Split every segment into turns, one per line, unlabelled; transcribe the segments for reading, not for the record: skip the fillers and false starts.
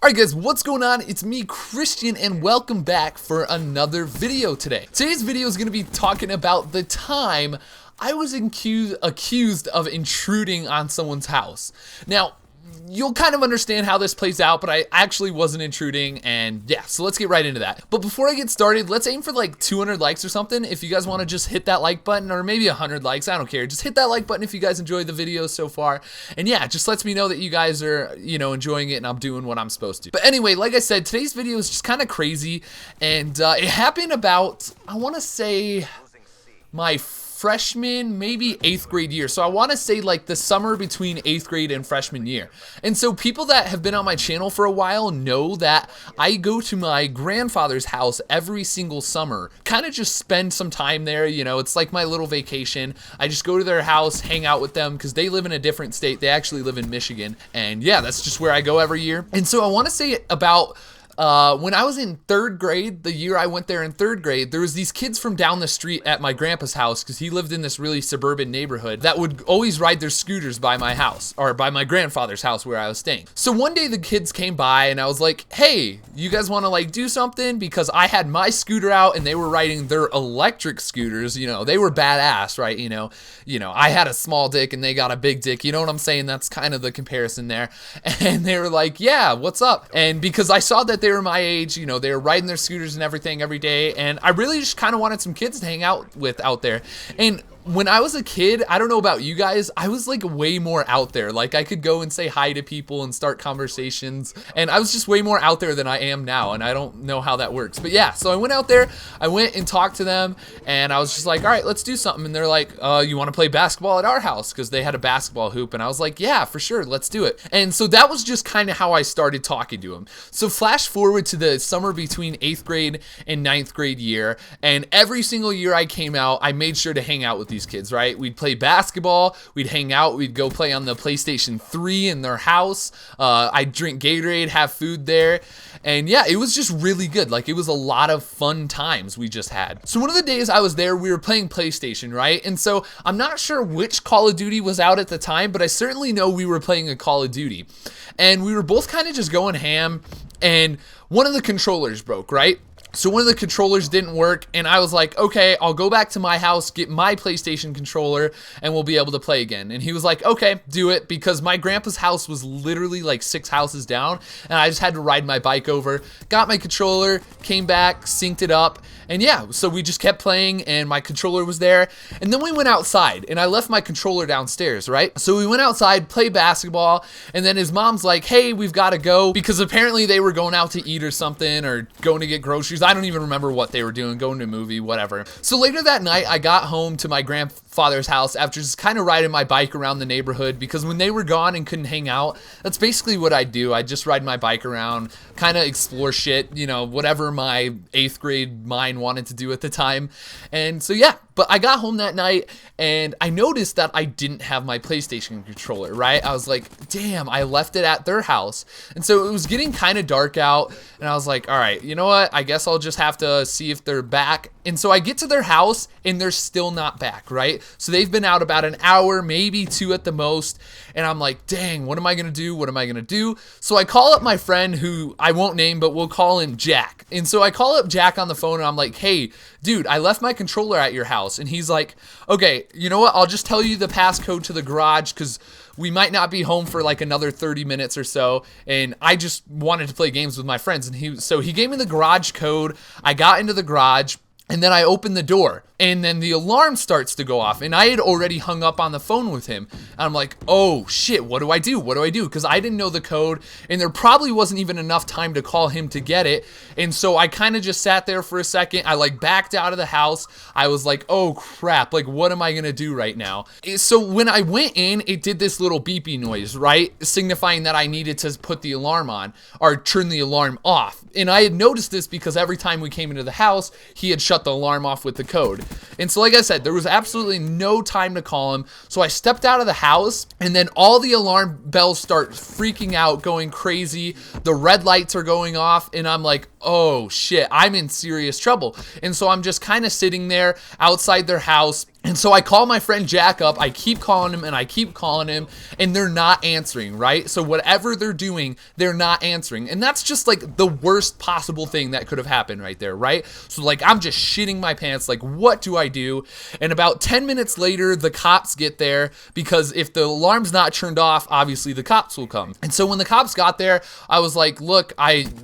Alright guys, what's going on? It's me, Christian, and welcome back for another video today. Today's video is going to be talking about the time I was accused of intruding on someone's house. Now, you'll kind of understand how this plays out, but I actually wasn't intruding, and yeah, so let's get right into that. But before I get started, let's aim for like 200 likes or something. If you guys want to just hit that like button, or maybe 100 likes, I don't care. Just hit that like button if you guys enjoyed the video so far. And yeah, just lets me know that you guys are, enjoying it and I'm doing what I'm supposed to. But anyway, like I said, today's video is just kind of crazy, and it happened about, I want to say, my freshman, maybe 8th grade year. So I want to say like the summer between 8th grade and freshman year. And so people that have been on my channel for a while know that I go to my grandfather's house every single summer, kind of just spend some time there. It's like my little vacation. I just go to their house, hang out with them because they live in a different state. They actually live in Michigan. And yeah, that's just where I go every year. And so I want to say about when I was in 3rd grade, the year I went there in 3rd grade, there was these kids from down the street at my grandpa's house, because he lived in this really suburban neighborhood, that would always ride their scooters by my house, or by my grandfather's house where I was staying. So one day the kids came by and I was like, hey, you guys want to like do something? Because I had my scooter out and they were riding their electric scooters. They were badass, right? I had a small dick and they got a big dick. You know what I'm saying? That's kind of the comparison there. And they were like, yeah, what's up? And because I saw that they were my age, they were riding their scooters and everything every day, and I really just kind of wanted some kids to hang out with out there. And when I was a kid, I don't know about you guys, I was like way more out there. Like I could go and say hi to people and start conversations, and I was just way more out there than I am now, and I don't know how that works. But yeah, so I went out there, I went and talked to them, and I was just like, all right, let's do something. And they're like, you want to play basketball at our house? Because they had a basketball hoop, and I was like, yeah, for sure, let's do it. And so that was just kind of how I started talking to them. So flash forward to the summer between 8th grade and 9th grade year, and every single year I came out, I made sure to hang out with these kids, right? We'd play basketball, we'd hang out, we'd go play on the PlayStation 3 in their house. I'd drink Gatorade, have food there, and yeah, it was just really good. Like, it was a lot of fun times we just had. So one of the days I was there, we were playing PlayStation, right? And so I'm not sure which Call of Duty was out at the time, but I certainly know we were playing a Call of Duty, and we were both kind of just going ham, and one of the controllers broke, right? So one of the controllers didn't work, and I was like, okay, I'll go back to my house, get my PlayStation controller, and we'll be able to play again. And he was like, okay, do it, because my grandpa's house was literally like 6 houses down, and I just had to ride my bike over, got my controller, came back, synced it up, and yeah, so we just kept playing, and my controller was there. And then we went outside, and I left my controller downstairs, right? So we went outside, played basketball, and then his mom's like, hey, we've got to go, because apparently they were going out to eat or something, or going to get groceries. I don't even remember what they were doing, going to a movie, whatever. So later that night, I got home to my grandfather's house after just kind of riding my bike around the neighborhood, because when they were gone and couldn't hang out, that's basically what I do. I just ride my bike around, kind of explore shit, whatever my 8th grade mind wanted to do at the time. And so yeah, but I got home that night and I noticed that I didn't have my PlayStation controller, right? I was like, damn, I left it at their house. And so it was getting kind of dark out, and I was like, all right, you know what? I guess I'll just have to see if they're back. And so I get to their house and they're still not back, right? So they've been out about an hour, maybe 2 at the most. And I'm like, dang, what am I gonna do? What am I gonna do? So I call up my friend, who I won't name, but we'll call him Jack. And so I call up Jack on the phone and I'm like, hey, dude, I left my controller at your house. And he's like, okay, you know what? I'll just tell you the passcode to the garage, because we might not be home for like another 30 minutes or so, and I just wanted to play games with my friends. And so he gave me the garage code. I got into the garage, and then I opened the door, and then the alarm starts to go off, and I had already hung up on the phone with him. And I'm like, oh shit, what do I do? What do I do? Because I didn't know the code, and there probably wasn't even enough time to call him to get it. And so I kind of just sat there for a second. I like backed out of the house. I was like, oh crap, like what am I gonna do right now? So when I went in, it did this little beepy noise, right? Signifying that I needed to put the alarm on, or turn the alarm off. And I had noticed this because every time we came into the house, he had shut the alarm off with the code. And so like I said, there was absolutely no time to call him. So I stepped out of the house, and then all the alarm bells start freaking out, going crazy. The red lights are going off, and I'm like, oh shit, I'm in serious trouble. And so I'm just kind of sitting there outside their house, And so I call my friend Jack up, I keep calling him and I keep calling him, and they're not answering, right? So whatever they're doing, they're not answering. And that's just like the worst possible thing that could have happened right there, right? So like I'm just shitting my pants, like what do I do? And about 10 minutes later, the cops get there, because if the alarm's not turned off, obviously the cops will come. And so when the cops got there, I was like, look,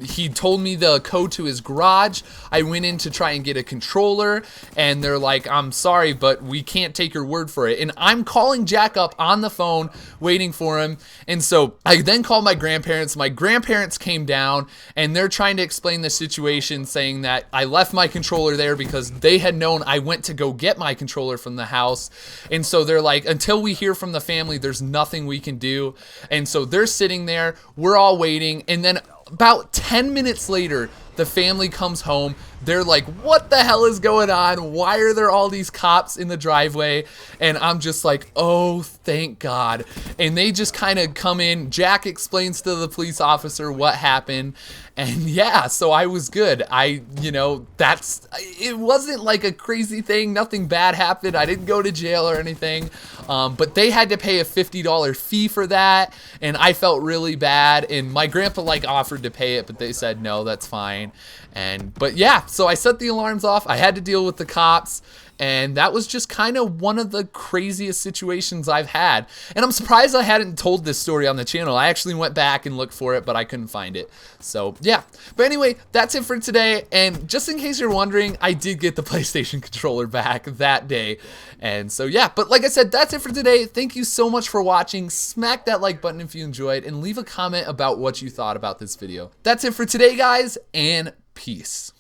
he told me the code to his garage. I went in to try and get a controller, and they're like, I'm sorry, but we can't take your word for it. And I'm calling Jack up on the phone, waiting for him. And so I then called my grandparents. My grandparents came down, and they're trying to explain the situation, saying that I left my controller there because they had known I went to go get my controller from the house. And so they're like, until we hear from the family, there's nothing we can do. And so they're sitting there, we're all waiting. And then about 10 minutes later, the family comes home. They're like, what the hell is going on? Why are there all these cops in the driveway? And I'm just like, oh, thank God. And they just kind of come in. Jack explains to the police officer what happened. And yeah, so I was good. It wasn't like a crazy thing. Nothing bad happened. I didn't go to jail or anything. But they had to pay a $50 fee for that. And I felt really bad. And my grandpa offered to pay it, but they said, no, that's fine. But yeah, so I set the alarms off. I had to deal with the cops, and that was just kind of one of the craziest situations I've had. And I'm surprised I hadn't told this story on the channel. I actually went back and looked for it, but I couldn't find it. So yeah, but anyway, that's it for today. And just in case you're wondering, I did get the PlayStation controller back that day. And so yeah, but like I said, that's it for today. Thank you so much for watching. Smack that like button if you enjoyed, and leave a comment about what you thought about this video. That's it for today, guys, and peace.